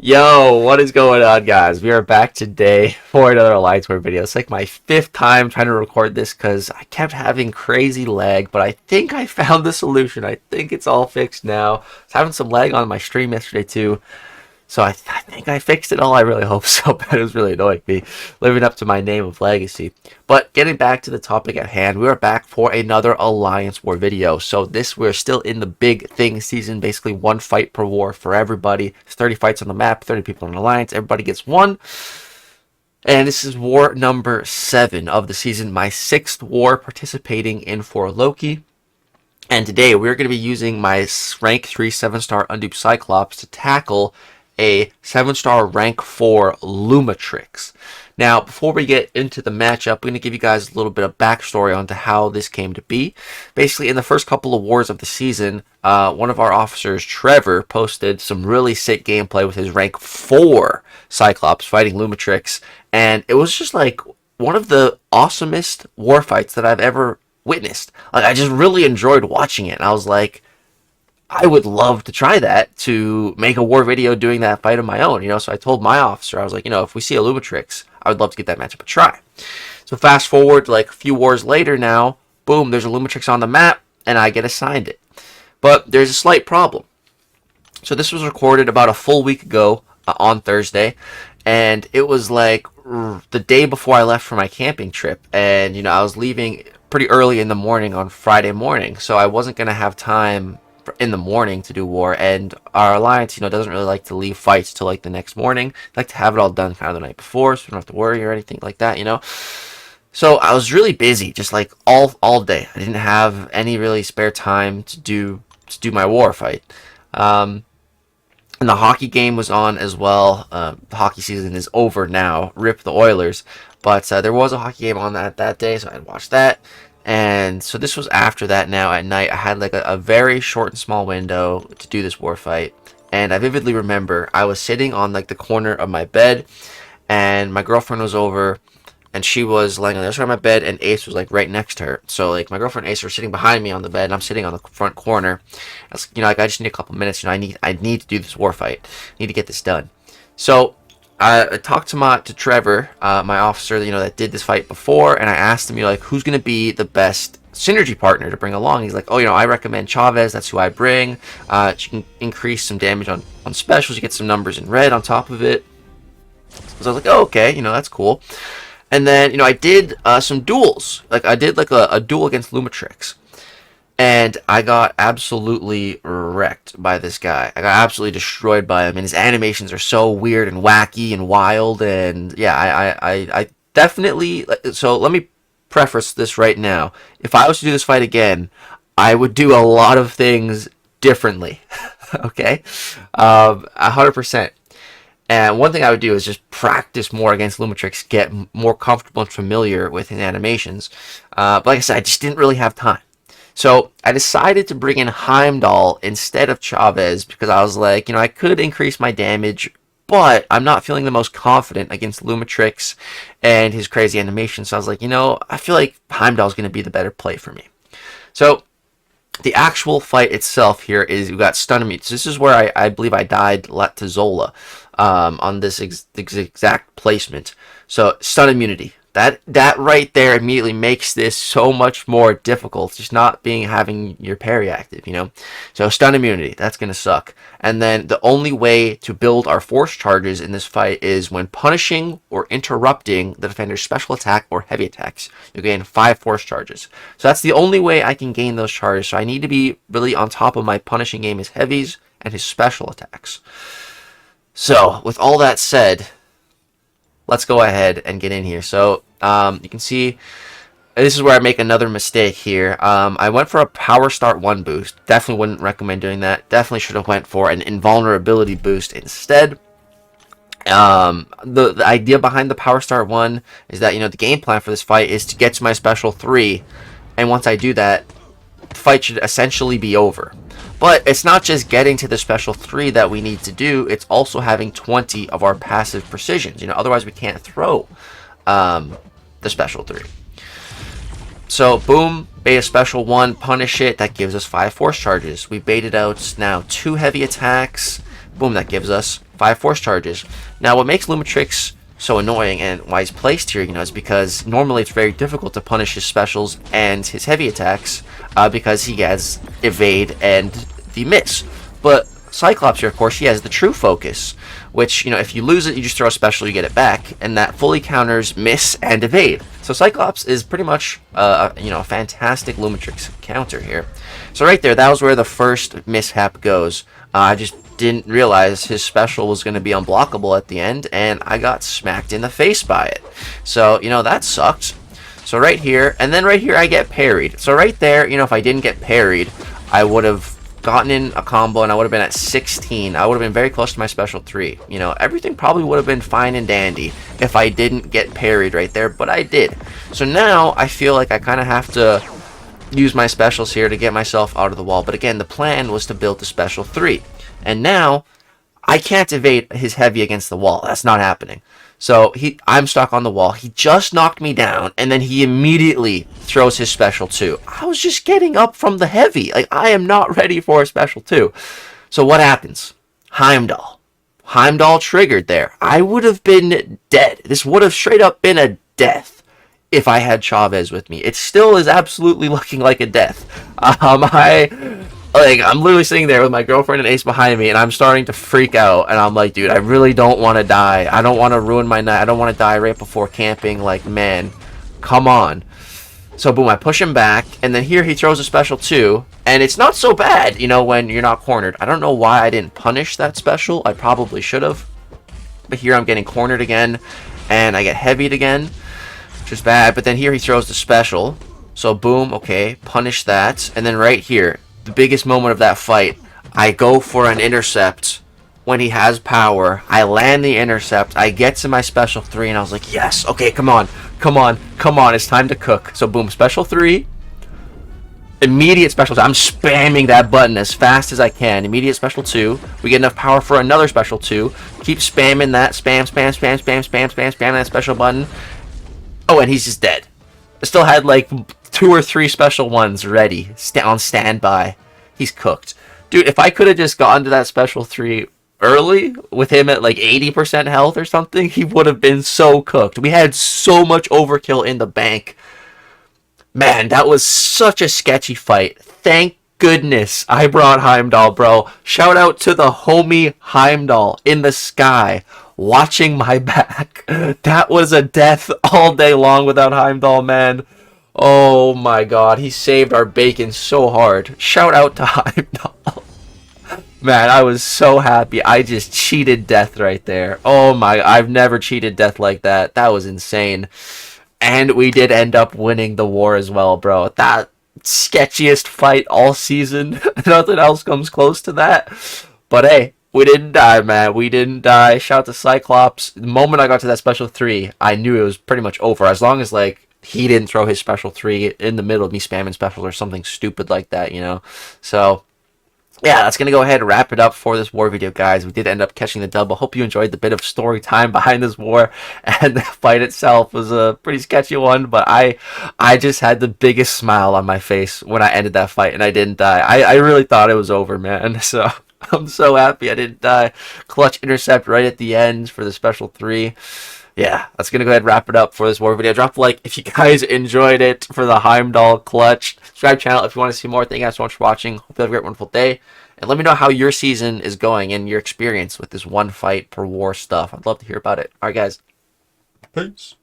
Yo, what is going on, guys? We are back today for another Alliance War video. It's like my 5th time trying to record this because I kept having crazy lag, but I think I found the solution. I think it's all fixed now. I was having some lag on my stream yesterday too, so I think I fixed it all. I really hope so, but it was really annoying me living up to my name of legacy. But getting back to the topic at hand, we are back for another Alliance War video. So we're still in the big thing season, basically one fight per war for everybody. There's 30 fights on the map, 30 people in Alliance, everybody gets one. And this is war number 7 of the season, my 6th war participating in for Loki. And today we're going to be using my rank 3 7-star unduped Cyclops to tackle a 7-star rank 4 Lumatrix. Now, before we get into the matchup, I'm going to give you guys a little bit of backstory onto how this came to be. Basically, in the first couple of wars of the season, one of our officers, Trevor, posted some really sick gameplay with his rank 4 Cyclops fighting Lumatrix, and it was just like one of the awesomest war fights that I've ever witnessed. Like, I just really enjoyed watching it, and I was like, I would love to try that, to make a war video doing that fight of my own, so I told my officer, I was like, if we see a Lumatrix, I would love to get that matchup a try. So fast forward like a few wars later now, boom, there's a Lumatrix on the map, and I get assigned it. But there's a slight problem. So this was recorded about a full week ago on Thursday, and it was like the day before I left for my camping trip, and I was leaving pretty early in the morning on Friday morning, so I wasn't going to have time in the morning to do war, and our alliance doesn't really like to leave fights till like the next morning. They like to have it all done kind of the night before, so we don't have to worry or anything like that. So I was really busy, just like all day. I didn't have any really spare time to do my war fight. And the hockey game was on as well. The hockey season is over now, rip the Oilers, but there was a hockey game on that day, so I'd watch that. And so this was after that. Now at night I had like a very short and small window to do this war fight, and I vividly remember I was sitting on like the corner of my bed, and my girlfriend was over, and she was laying on the other side of my bed, and Ace was like right next to her. So like my girlfriend and Ace were sitting behind me on the bed, and I'm sitting on the front corner. I was, like I just need a couple minutes. I need to do this war fight. I need to get this done. So I talked to Trevor, my officer, that did this fight before, and I asked him, like, who's going to be the best synergy partner to bring along? He's like, I recommend Chavez. That's who I bring. She can increase some damage on specials. You get some numbers in red on top of it. So I was like, oh, okay, that's cool. And then, I did some duels. Like, I did like a duel against Lumatrix. And I got absolutely wrecked by this guy. I got absolutely destroyed by him, and his animations are so weird and wacky and wild. And yeah, I definitely. So let me preface this right now. If I was to do this fight again, I would do a lot of things differently. Okay, 100%. And one thing I would do is just practice more against Lumatrix, get more comfortable and familiar with his animations. But like I said, I just didn't really have time. So I decided to bring in Heimdall instead of Chavez because I was like, I could increase my damage, but I'm not feeling the most confident against Lumatrix and his crazy animation. So I was like, I feel like Heimdall's going to be the better play for me. So the actual fight itself here is we got stun immunity. So this is where I believe I died to Zola on this exact placement. So stun immunity. That right there immediately makes this so much more difficult, just not having your parry active, So stun immunity, that's going to suck. And then the only way to build our force charges in this fight is when punishing or interrupting the defender's special attack or heavy attacks. You gain 5 force charges. So that's the only way I can gain those charges. So I need to be really on top of my punishing game, his heavies and his special attacks. So with all that said, let's go ahead and get in here. So you can see this is where I make another mistake here. I went for a power start 1 boost. Definitely wouldn't recommend doing that. Definitely should have went for an invulnerability boost instead. The idea behind the power start 1 is that the game plan for this fight is to get to my special 3, and once I do that, the fight should essentially be over. But it's not just getting to the special 3 that we need to do, it's also having 20 of our passive precisions. Otherwise we can't throw the special 3. So boom, beta special 1, punish it, that gives us 5 force charges. We baited out now 2 heavy attacks, boom, that gives us 5 force charges. Now, what makes Lumatrix so annoying and why he's placed here, is because normally it's very difficult to punish his specials and his heavy attacks because he has evade and the miss. But Cyclops here, of course, he has the true focus, which, if you lose it, you just throw a special, you get it back, and that fully counters miss and evade. So Cyclops is pretty much, a fantastic Lumatrix counter here. So right there, that was where the first mishap goes. I just didn't realize his special was going to be unblockable at the end, and I got smacked in the face by it. So, that sucked. So right here, and then right here I get parried. So right there, if I didn't get parried, I would have gotten in a combo and I would have been at 16. I would have been very close to my special 3. Everything probably would have been fine and dandy if I didn't get parried right there, but I did. So now I feel like I kind of have to use my specials here to get myself out of the wall. But again, the plan was to build the special 3. And now I can't evade his heavy against the wall. That's not happening. So I'm stuck on the wall. He just knocked me down, and then he immediately throws his special 2. I was just getting up from the heavy. Like, I am not ready for a special 2. So what happens? Heimdall. Heimdall triggered there. I would have been dead. This would have straight up been a death if I had Chavez with me. It still is absolutely looking like a death. I'm literally sitting there with my girlfriend and Ace behind me, and I'm starting to freak out. And I'm like, dude, I really don't want to die. I don't want to ruin my night. I don't want to die right before camping. Like, man, come on. So, boom, I push him back. And then here he throws a special 2. And it's not so bad, when you're not cornered. I don't know why I didn't punish that special. I probably should have. But here I'm getting cornered again. And I get heavied again, which is bad. But then here he throws the special. So, boom, okay, punish that. And then right here, the biggest moment of that fight, I go for an intercept when he has power. I land the intercept. I get to my special 3, and I was like, yes, okay, come on, it's time to cook. So boom, special 3, immediate special 2. I'm spamming that button as fast as I can. Immediate special 2. We get enough power for another special 2. Keep spamming that, spam that special button. Oh, and he's just dead. I still had like 2 or 3 special ones ready, on standby. He's cooked. Dude, if I could have just gotten to that special 3 early, with him at like 80% health or something, he would have been so cooked. We had so much overkill in the bank. Man, that was such a sketchy fight. Thank goodness I brought Heimdall, bro. Shout out to the homie Heimdall in the sky, watching my back. That was a death all day long without Heimdall, man. Oh my god, he saved our bacon so hard. Shout out to Heimdall. Man, I was so happy. I just cheated death right there. Oh my, I've never cheated death like that. That was insane. And we did end up winning the war as well, bro. That sketchiest fight all season. Nothing else comes close to that. But hey, we didn't die, man. We didn't die. Shout out to Cyclops. The moment I got to that special 3, I knew it was pretty much over. As long as, like, he didn't throw his special 3 in the middle of me spamming specials or something stupid like that, So, yeah, that's going to go ahead and wrap it up for this war video, guys. We did end up catching the dub. I hope you enjoyed the bit of story time behind this war. And the fight itself was a pretty sketchy one, but I just had the biggest smile on my face when I ended that fight and I didn't die. I really thought it was over, man. So I'm so happy I didn't die. Clutch intercept right at the end for the special 3. Yeah, that's going to go ahead and wrap it up for this war video. Drop a like if you guys enjoyed it for the Heimdall clutch. Subscribe channel if you want to see more. Thank you guys so much for watching. Hope you have a great, wonderful day. And let me know how your season is going and your experience with this one fight per war stuff. I'd love to hear about it. All right, guys. Peace.